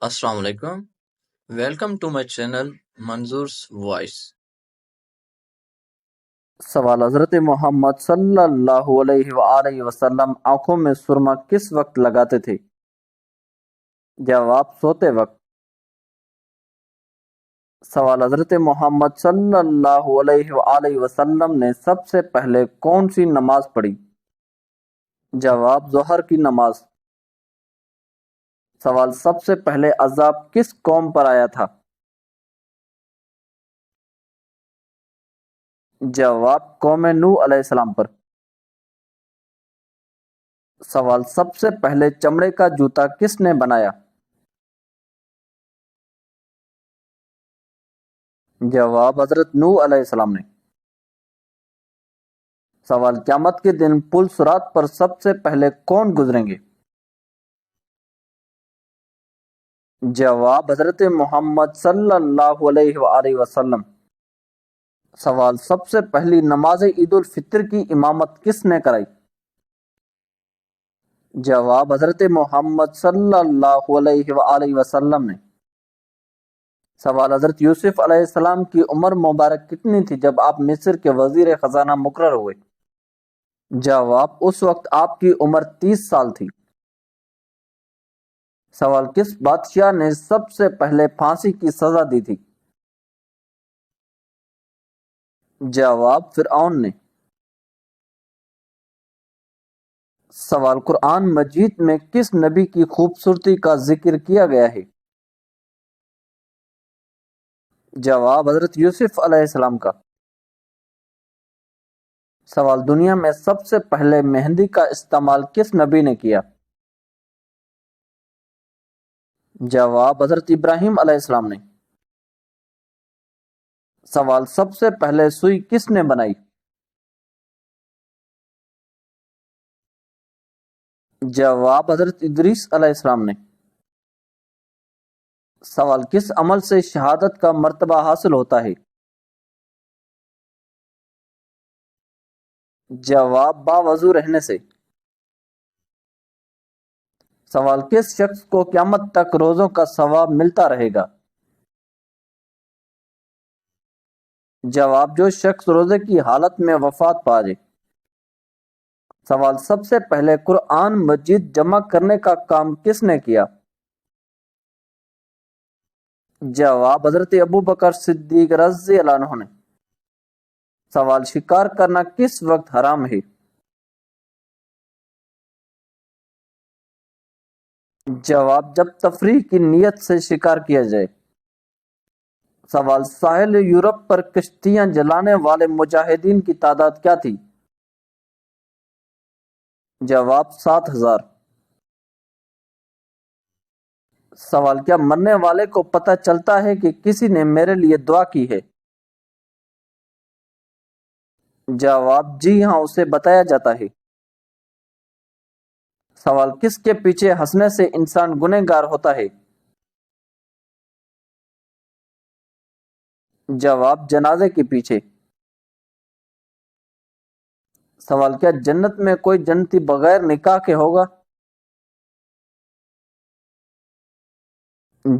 السلام علیکم. Welcome to my channel منظور's وائس. سوال حضرت محمد صلی اللہ علیہ وآلہ وسلم آنکھوں میں سرما کس وقت لگاتے تھے؟ جواب: سوتے وقت. سوال حضرت محمد صلی اللہ علیہ وآلہ وسلم نے سب سے پہلے کون سی نماز پڑھی؟ جواب: ظہر کی نماز. سوال: سب سے پہلے عذاب کس قوم پر آیا تھا؟ جواب: قوم نوح علیہ السلام پر. سوال: سب سے پہلے چمڑے کا جوتا کس نے بنایا؟ جواب: حضرت نوح علیہ السلام نے. سوال: قیامت کے دن پل صراط پر سب سے پہلے کون گزریں گے؟ جواب: حضرت محمد صلی اللہ علیہ وآلہ وسلم. سوال: سب سے پہلی نماز عید الفطر کی امامت کس نے کرائی؟ جواب: حضرت محمد صلی اللہ علیہ وآلہ وسلم نے. سوال: حضرت یوسف علیہ السلام کی عمر مبارک کتنی تھی جب آپ مصر کے وزیر خزانہ مقرر ہوئے؟ جواب: اس وقت آپ کی عمر 30 سال تھی. سوال: کس بادشاہ نے سب سے پہلے پھانسی کی سزا دی تھی؟ جواب: فرعون نے. سوال: قرآن مجید میں کس نبی کی خوبصورتی کا ذکر کیا گیا ہے؟ جواب: حضرت یوسف علیہ السلام کا. سوال: دنیا میں سب سے پہلے مہندی کا استعمال کس نبی نے کیا؟ جواب: حضرت ابراہیم علیہ السلام نے. سوال: سب سے پہلے سوئی کس نے بنائی؟ جواب: حضرت ادریس علیہ السلام نے. سوال: کس عمل سے شہادت کا مرتبہ حاصل ہوتا ہے؟ جواب: باوضو رہنے سے. سوال: کس شخص کو قیامت تک روزوں کا ثواب ملتا رہے گا؟ جواب: جو شخص روزے کی حالت میں وفات پا جائے. سوال: سب سے پہلے قرآن مجید جمع کرنے کا کام کس نے کیا؟ جواب: حضرت ابوبکر صدیق رضی اللہ عنہ نے. سوال: شکار کرنا کس وقت حرام ہے؟ جواب: جب تفریح کی نیت سے شکار کیا جائے. سوال: ساحل یورپ پر کشتیاں جلانے والے مجاہدین کی تعداد کیا تھی؟ جواب: 7,000. سوال: کیا مرنے والے کو پتہ چلتا ہے کہ کسی نے میرے لیے دعا کی ہے؟ جواب: جی ہاں، اسے بتایا جاتا ہے. سوال: کس کے پیچھے ہنسنے سے انسان گنہگار ہوتا ہے؟ جواب: جنازے کے پیچھے. سوال: کیا جنت میں کوئی جنتی بغیر نکاح کے ہوگا؟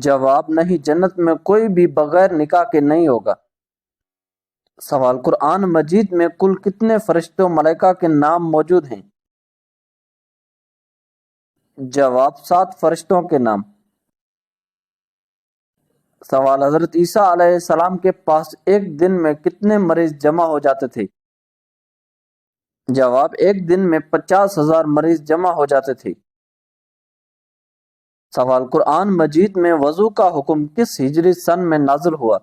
جواب: نہیں، جنت میں کوئی بھی بغیر نکاح کے نہیں ہوگا. سوال: قرآن مجید میں کل کتنے فرشتوں ملائکہ کے نام موجود ہیں؟ جواب: 7 فرشتوں کے نام. سوال: حضرت عیسیٰ علیہ السلام کے پاس ایک دن میں کتنے مریض جمع ہو جاتے تھے؟ جواب: ایک دن میں 50,000 مریض جمع ہو جاتے تھے. سوال: قرآن مجید میں وضو کا حکم کس ہجری سن میں نازل ہوا؟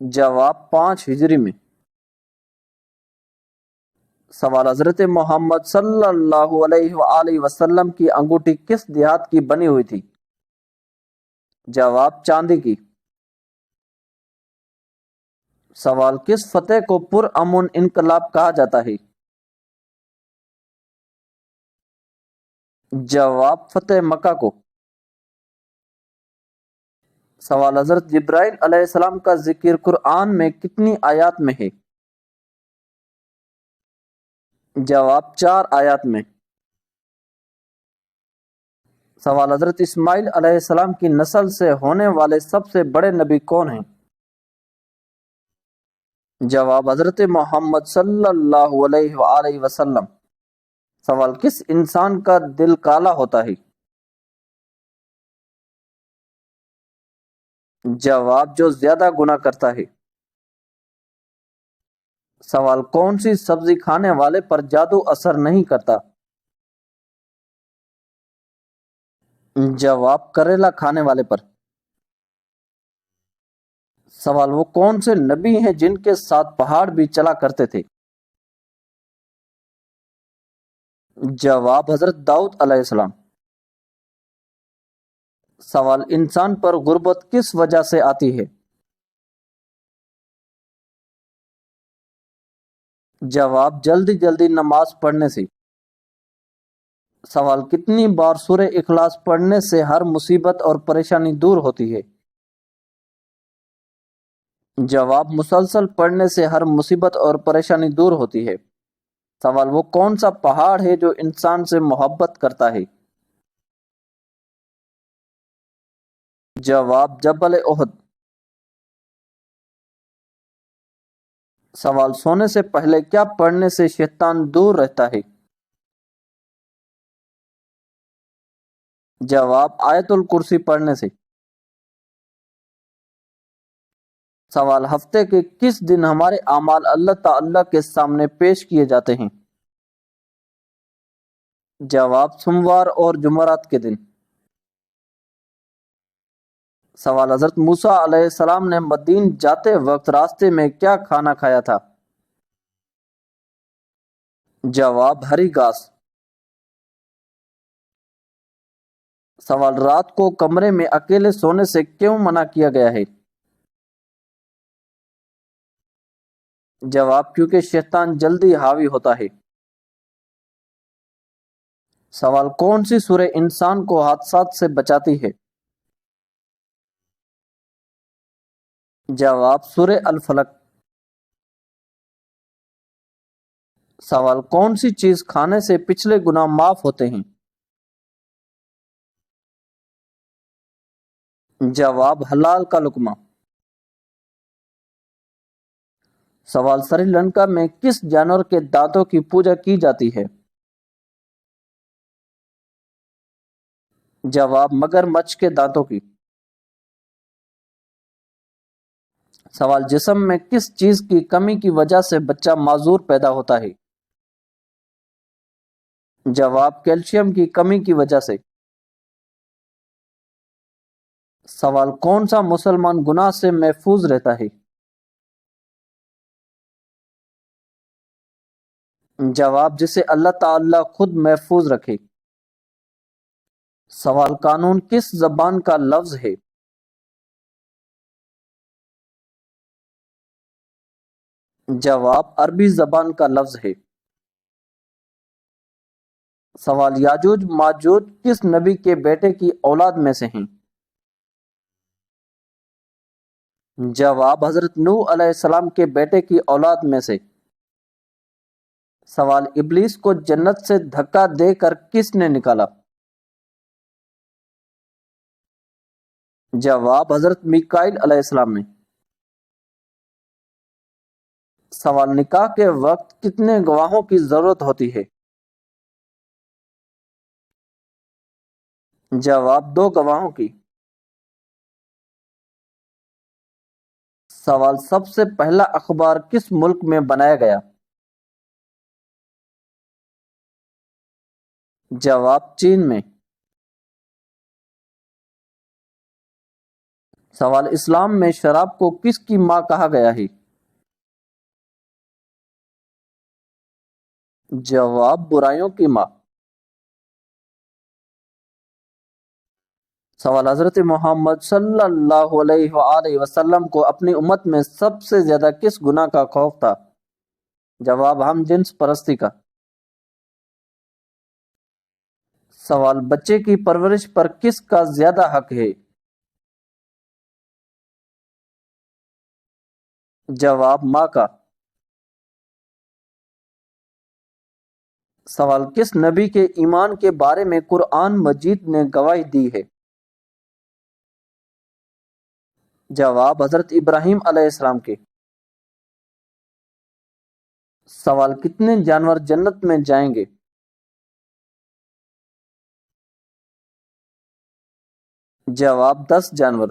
جواب: 5 ہجری میں. سوال: حضرت محمد صلی اللہ علیہ وآلہ وسلم کی انگوٹھی کس دھات کی بنی ہوئی تھی؟ جواب: چاندی کی. سوال: کس فتح کو پرامن انقلاب کہا جاتا ہے؟ جواب: فتح مکہ کو. سوال: حضرت جبرائیل علیہ السلام کا ذکر قرآن میں کتنی آیات میں ہے؟ جواب: 4 آیات میں. سوال حضرت اسماعیل علیہ السلام کی نسل سے ہونے والے سب سے بڑے نبی کون ہیں؟ جواب حضرت محمد صلی اللہ علیہ وآلہ وسلم۔ سوال کس انسان کا دل کالا ہوتا ہے؟ جواب جو زیادہ گناہ کرتا ہے۔ سوال کون سی سبزی کھانے والے پر جادو اثر نہیں کرتا؟ جواب کریلا کھانے والے پر۔ سوال وہ کون سے نبی ہیں جن کے ساتھ پہاڑ بھی چلا کرتے تھے؟ جواب حضرت داؤد علیہ السلام۔ سوال انسان پر غربت کس وجہ سے آتی ہے؟ جواب جلدی جلدی نماز پڑھنے سے۔ سوال کتنی بار سورہ اخلاص پڑھنے سے ہر مصیبت اور پریشانی دور ہوتی ہے؟ جواب مسلسل پڑھنے سے ہر مصیبت اور پریشانی دور ہوتی ہے۔ سوال وہ کون سا پہاڑ ہے جو انسان سے محبت کرتا ہے؟ جواب جبل احد۔ سوال سونے سے پہلے کیا پڑھنے سے شیطان دور رہتا ہے؟ جواب آیت الکرسی پڑھنے سے۔ سوال ہفتے کے کس دن ہمارے اعمال اللہ تعالی کے سامنے پیش کیے جاتے ہیں؟ جواب سوموار اور جمعرات کے دن۔ سوال حضرت موسیٰ علیہ السلام نے مدین جاتے وقت راستے میں کیا کھانا کھایا تھا؟ جواب ہری گھاس۔ سوال رات کو کمرے میں اکیلے سونے سے کیوں منع کیا گیا ہے؟ جواب کیونکہ شیطان جلدی حاوی ہوتا ہے۔ سوال کون سی سورہ انسان کو حادثات سے بچاتی ہے؟ جواب سورہ الفلق۔ سوال کون سی چیز کھانے سے پچھلے گناہ معاف ہوتے ہیں؟ جواب حلال کا لقمہ۔ سوال سری لنکا میں کس جانور کے دانتوں کی پوجا کی جاتی ہے؟ جواب مگرمچھ کے دانتوں کی۔ سوال جسم میں کس چیز کی کمی کی وجہ سے بچہ معذور پیدا ہوتا ہے؟ جواب کیلشیم کی کمی کی وجہ سے۔ سوال کون سا مسلمان گناہ سے محفوظ رہتا ہے؟ جواب جسے اللہ تعالی خود محفوظ رکھے۔ سوال قانون کس زبان کا لفظ ہے؟ جواب عربی زبان کا لفظ ہے۔ سوال یاجوج ماجوج کس نبی کے بیٹے کی اولاد میں سے ہیں؟ جواب حضرت نوح علیہ السلام کے بیٹے کی اولاد میں سے۔ سوال ابلیس کو جنت سے دھکا دے کر کس نے نکالا؟ جواب حضرت میکائیل علیہ السلام نے۔ سوال نکاح کے وقت کتنے گواہوں کی ضرورت ہوتی ہے؟ جواب 2 گواہوں کی۔ سوال سب سے پہلا اخبار کس ملک میں بنایا گیا؟ جواب چین میں۔ سوال اسلام میں شراب کو کس کی ماں کہا گیا ہے؟ جواب برائیوں کی ماں۔ سوال حضرت محمد صلی اللہ علیہ وآلہ وسلم کو اپنی امت میں سب سے زیادہ کس گناہ کا خوف تھا؟ جواب ہم جنس پرستی کا۔ سوال بچے کی پرورش پر کس کا زیادہ حق ہے؟ جواب ماں کا۔ سوال کس نبی کے ایمان کے بارے میں قرآن مجید نے گواہی دی ہے؟ جواب حضرت ابراہیم علیہ السلام کے۔ سوال کتنے جانور جنت میں جائیں گے؟ جواب 10 جانور۔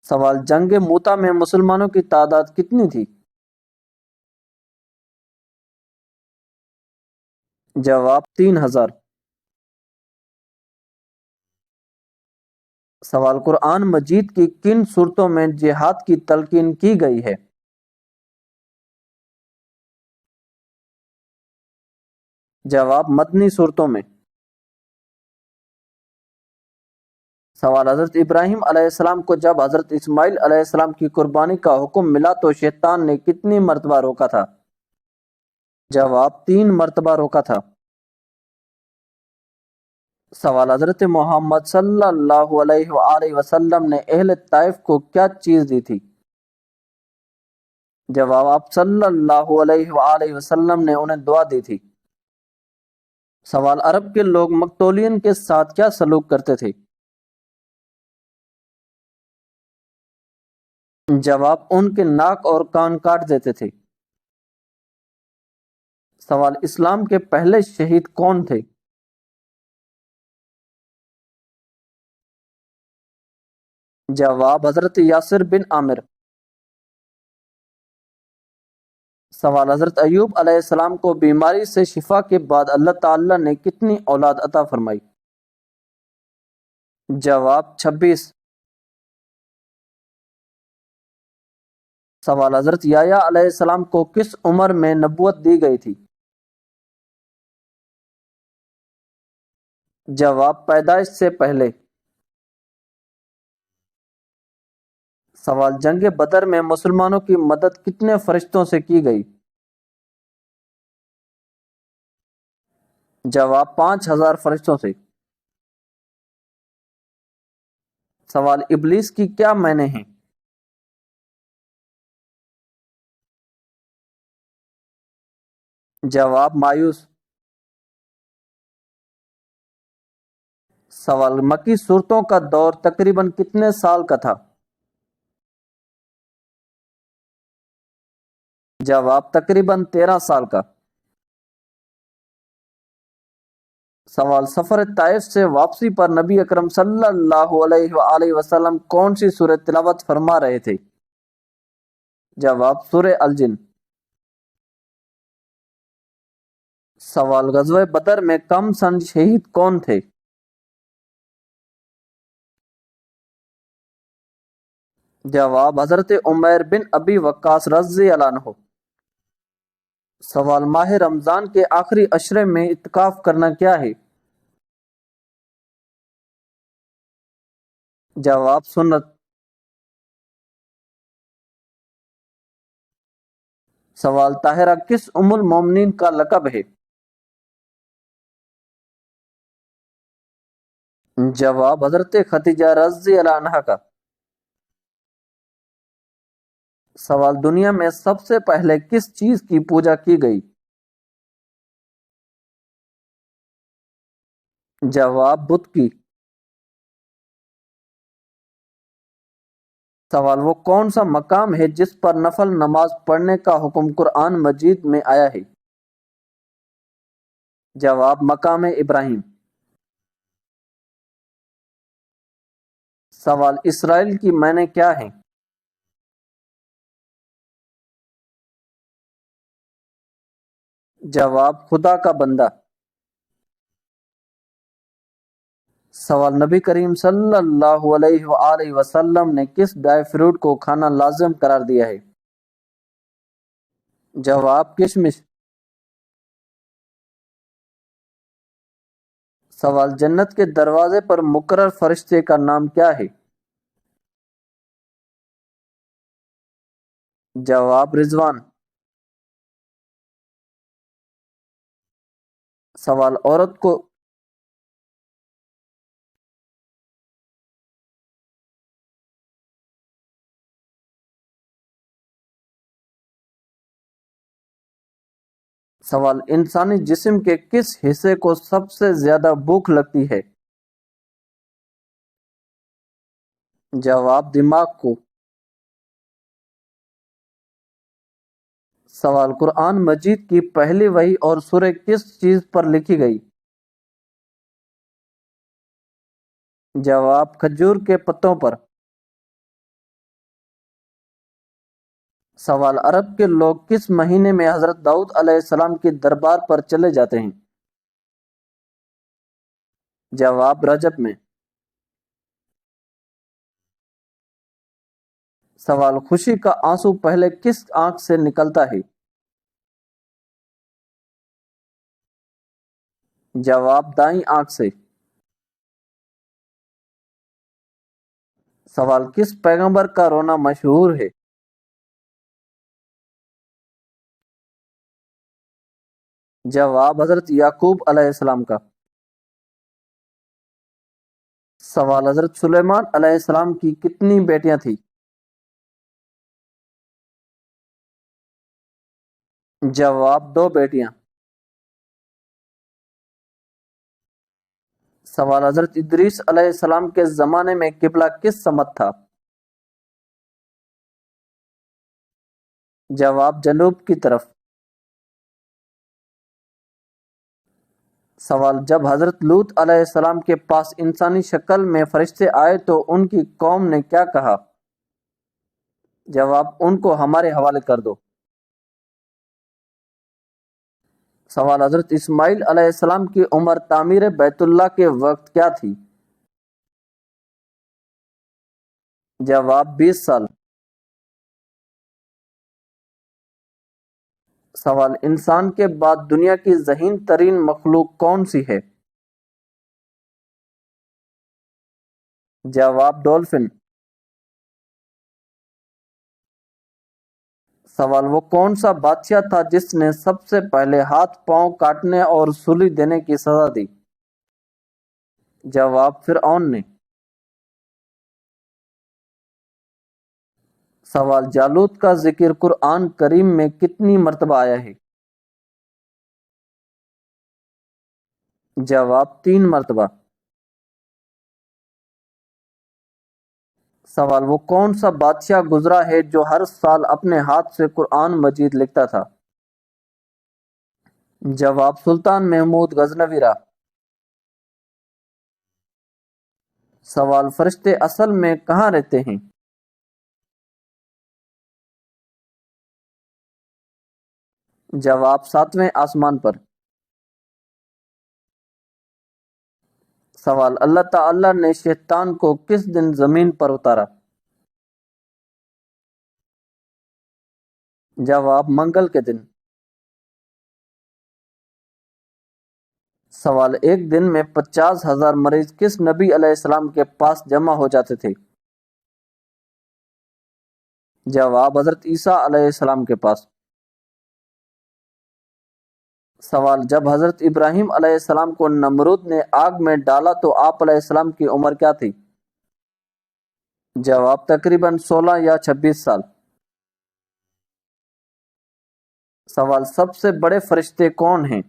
سوال جنگ موتا میں مسلمانوں کی تعداد کتنی تھی؟ جواب 3000۔ سوال قرآن مجید کی کن صورتوں میں جہاد کی تلقین کی گئی ہے؟ جواب مدنی صورتوں میں۔ سوال حضرت ابراہیم علیہ السلام کو جب حضرت اسماعیل علیہ السلام کی قربانی کا حکم ملا تو شیطان نے کتنی مرتبہ روکا تھا؟ جواب 3 مرتبہ روکا تھا۔ سوال حضرت محمد صلی اللہ علیہ وآلہ وسلم نے اہل طائف کو کیا چیز دی تھی؟ جواب آپ صلی اللہ علیہ وآلہ وسلم نے انہیں دعا دی تھی۔ سوال عرب کے لوگ مقتولین کے ساتھ کیا سلوک کرتے تھے؟ جواب ان کے ناک اور کان کاٹ دیتے تھے۔ سوال اسلام کے پہلے شہید کون تھے؟ جواب حضرت یاسر بن عامر۔ سوال حضرت ایوب علیہ السلام کو بیماری سے شفا کے بعد اللہ تعالی نے کتنی اولاد عطا فرمائی؟ جواب 26۔ سوال حضرت یحییٰ علیہ السلام کو کس عمر میں نبوت دی گئی تھی؟ جواب پیدائش سے پہلے۔ سوال جنگ بدر میں مسلمانوں کی مدد کتنے فرشتوں سے کی گئی؟ جواب 5000 فرشتوں سے۔ سوال ابلیس کی کیا معنی ہیں؟ جواب مایوس۔ سوال مکی صورتوں کا دور تقریباً کتنے سال کا تھا؟ جواب تقریباً 13 سال کا۔ سوال سفر طائف سے واپسی پر نبی اکرم صلی اللہ علیہ وآلہ وسلم کون سی سورہ تلاوت فرما رہے تھے؟ جواب سورہ الجن۔ سوال غزوہ بدر میں کم سن شہید کون تھے؟ جواب حضرت عمیر بن ابی وقاص رضی اللہ عنہ۔ سوال ماہ رمضان کے آخری عشرے میں اعتکاف کرنا کیا ہے؟ جواب سنت۔ سوال طاہرہ کس ام المومنین کا لقب ہے؟ جواب حضرت خدیجہ رضی اللہ عنہا کا۔ سوال دنیا میں سب سے پہلے کس چیز کی پوجا کی گئی؟ جواب بت کی۔ سوال وہ کون سا مقام ہے جس پر نفل نماز پڑھنے کا حکم قرآن مجید میں آیا ہے؟ جواب مقام ابراہیم۔ سوال اسرائیل کی معنی کیا ہیں؟ جواب خدا کا بندہ۔ سوال نبی کریم صلی اللہ علیہ وآلہ وسلم نے کس ڈرائی فروٹ کو کھانا لازم قرار دیا ہے؟ جواب کشمش۔ سوال جنت کے دروازے پر مقرر فرشتے کا نام کیا ہے؟ جواب رضوان۔ سوال عورت کو سوال انسانی جسم کے کس حصے کو سب سے زیادہ بھوک لگتی ہے؟ جواب دماغ کو۔ سوال قرآن مجید کی پہلی وحی اور سورہ کس چیز پر لکھی گئی؟ جواب کھجور کے پتوں پر۔ سوال عرب کے لوگ کس مہینے میں حضرت داؤد علیہ السلام کی دربار پر چلے جاتے ہیں؟ جواب رجب میں۔ سوال خوشی کا آنسو پہلے کس آنکھ سے نکلتا ہے؟ جواب دائیں آنکھ سے۔ سوال کس پیغمبر کا رونا مشہور ہے؟ جواب حضرت یعقوب علیہ السلام کا۔ سوال حضرت سلیمان علیہ السلام کی کتنی بیٹیاں تھیں؟ جواب 2 بیٹیاں۔ سوال حضرت ادریس علیہ السلام کے زمانے میں قبلہ کس سمت تھا؟ جواب جنوب کی طرف۔ سوال جب حضرت لوط علیہ السلام کے پاس انسانی شکل میں فرشتے آئے تو ان کی قوم نے کیا کہا؟ جواب ان کو ہمارے حوالے کر دو۔ سوال حضرت اسماعیل علیہ السلام کی عمر تعمیر بیت اللہ کے وقت کیا تھی؟ جواب 20 سال۔ سوال انسان کے بعد دنیا کی ذہین ترین مخلوق کون سی ہے؟ جواب ڈولفن۔ سوال وہ کون سا بادشاہ تھا جس نے سب سے پہلے ہاتھ پاؤں کاٹنے اور سولی دینے کی سزا دی؟ جواب فرعون نے۔ سوال جالوت کا ذکر قرآن کریم میں کتنی مرتبہ آیا ہے؟ جواب 3 مرتبہ۔ سوال وہ کون سا بادشاہ گزرا ہے جو ہر سال اپنے ہاتھ سے قرآن مجید لکھتا تھا؟ جواب سلطان محمود غزنوی را۔ سوال فرشتے اصل میں کہاں رہتے ہیں؟ جواب 7ویں آسمان پر۔ سوال اللہ تعالی نے شیطان کو کس دن زمین پر اتارا؟ جواب منگل کے دن۔ سوال ایک دن میں 50,000 مریض کس نبی علیہ السلام کے پاس جمع ہو جاتے تھے؟ جواب حضرت عیسیٰ علیہ السلام کے پاس۔ سوال جب حضرت ابراہیم علیہ السلام کو نمرود نے آگ میں ڈالا تو آپ علیہ السلام کی عمر کیا تھی؟ جواب تقریباً 16 یا 26 سال۔ سوال سب سے بڑے فرشتے کون ہیں؟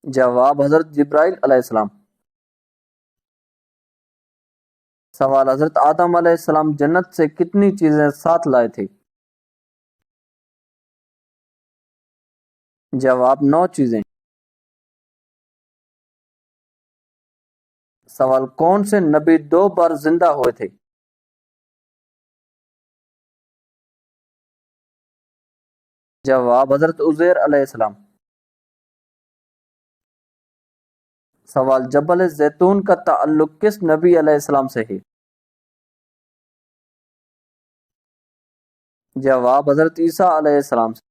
جواب حضرت جبرائیل علیہ السلام۔ سوال حضرت آدم علیہ السلام جنت سے کتنی چیزیں ساتھ لائے تھے؟ جواب 9 چیزیں۔ سوال کون سے نبی 2 بار زندہ ہوئے تھے؟ جواب حضرت عزیر علیہ السلام۔ سوال جبل زیتون کا تعلق کس نبی علیہ السلام سے ہے؟ جواب حضرت عیسیٰ علیہ السلام سے۔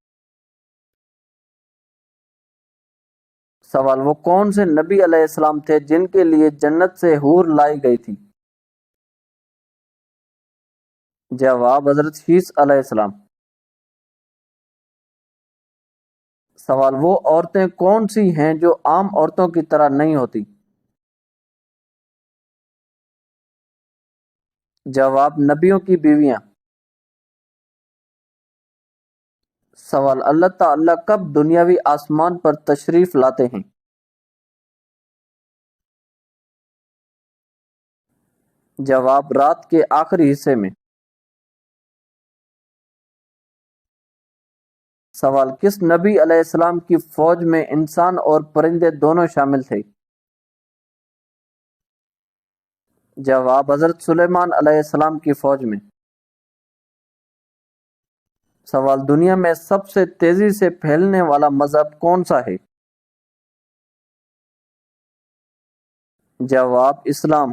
سوال وہ کون سے نبی علیہ السلام تھے جن کے لیے جنت سے حور لائی گئی تھی؟ جواب حضرت شیس علیہ السلام۔ سوال وہ عورتیں کون سی ہیں جو عام عورتوں کی طرح نہیں ہوتی؟ جواب نبیوں کی بیویاں۔ سوال: اللہ تعالیٰ کب دنیاوی آسمان پر تشریف لاتے ہیں؟ جواب: رات کے آخری حصے میں۔ سوال: کس نبی علیہ السلام کی فوج میں انسان اور پرندے دونوں شامل تھے؟ جواب: حضرت سلیمان علیہ السلام کی فوج میں۔ سوال: دنیا میں سب سے تیزی سے پھیلنے والا مذہب کون سا ہے؟ جواب: اسلام۔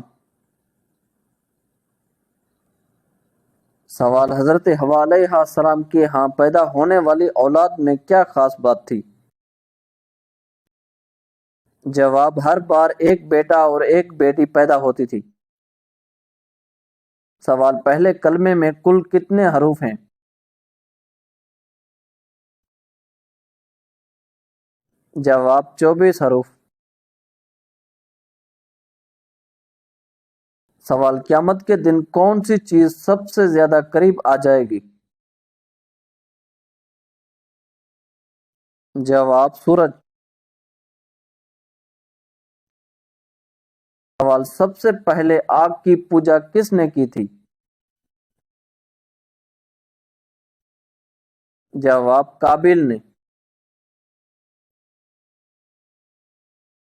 سوال: حضرت حوا علیہ السلام کے ہاں پیدا ہونے والی اولاد میں کیا خاص بات تھی؟ جواب: ہر بار ایک بیٹا اور ایک بیٹی پیدا ہوتی تھی۔ سوال: پہلے کلمے میں کل کتنے حروف ہیں؟ جواب: 24 حروف۔ سوال: قیامت کے دن کون سی چیز سب سے زیادہ قریب آ جائے گی؟ جواب: سورج۔ سوال: سب سے پہلے آگ کی پوجا کس نے کی تھی؟ جواب: قابیل نے۔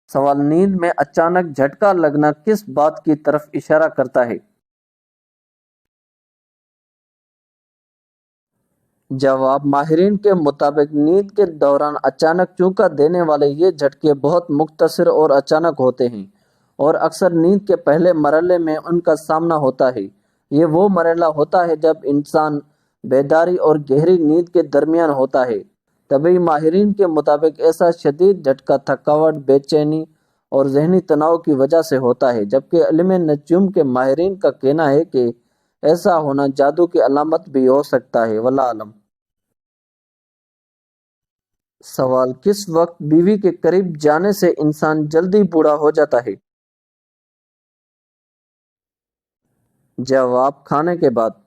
سوال: نیند میں اچانک جھٹکا لگنا کس بات کی طرف اشارہ کرتا ہے؟ جواب: ماہرین کے مطابق نیند کے دوران اچانک چونکا دینے والے یہ جھٹکے بہت مختصر اور اچانک ہوتے ہیں اور اکثر نیند کے پہلے مرحلے میں ان کا سامنا ہوتا ہے۔ یہ وہ مرحلہ ہوتا ہے جب انسان بیداری اور گہری نیند کے درمیان ہوتا ہے۔ طبی ماہرین کے مطابق ایسا شدید جھٹکا تھکاوٹ، بے چینی اور ذہنی تناؤ کی وجہ سے ہوتا ہے، جبکہ علم نجوم کے ماہرین کا کہنا ہے کہ ایسا ہونا جادو کی علامت بھی ہو سکتا ہے۔ واللہ اعلم۔ سوال: کس وقت بیوی کے قریب جانے سے انسان جلدی بوڑھا ہو جاتا ہے؟ جواب: کھانے کے بعد۔